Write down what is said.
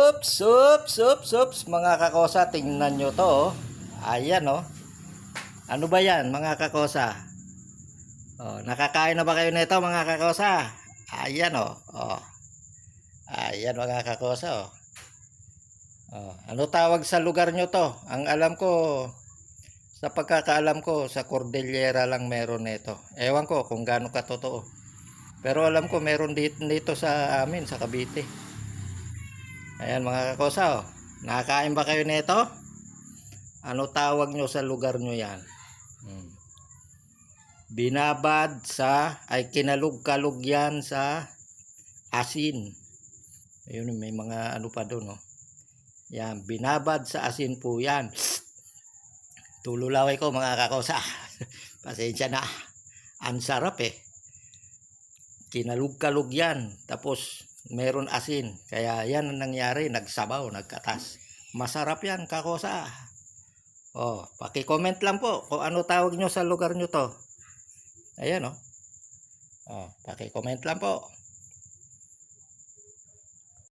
Sups, mga kakosa, tingnan nyo to, oh. Ayan, oh. Ano ba yan, mga kakosa? Oh, nakakain na ba kayo nito, mga kakosa? Ayan, oh. Oh. Ayan, mga kakosa, oh. Oh. Ano tawag sa lugar nyo to? Ang alam ko, sa pagkakaalam ko, sa Cordillera lang meron nito. Ewan ko kung gaano katotoo. Pero alam ko meron dito sa amin, sa Cavite. Ayan, mga kakosa, oh. Nakakain ba kayo nito? Ano tawag nyo sa lugar nyo yan? Binabad sa, ay kinalug-kalug yan sa asin. Ayun, may mga ano pa doon, oh. Yan, binabad sa asin po yan. Tululaway ko, mga kakosa. Pasensya na. Ang sarap eh. Kinalug-kalug yan. Tapos meron asin. Kaya yan ang nangyari. Nagsabaw, nagkatas. Masarap yan, kakosa. Oh, paki-comment lang po kung ano tawag nyo sa lugar nyo to. Ayan, oh. Oh, paki-comment lang po.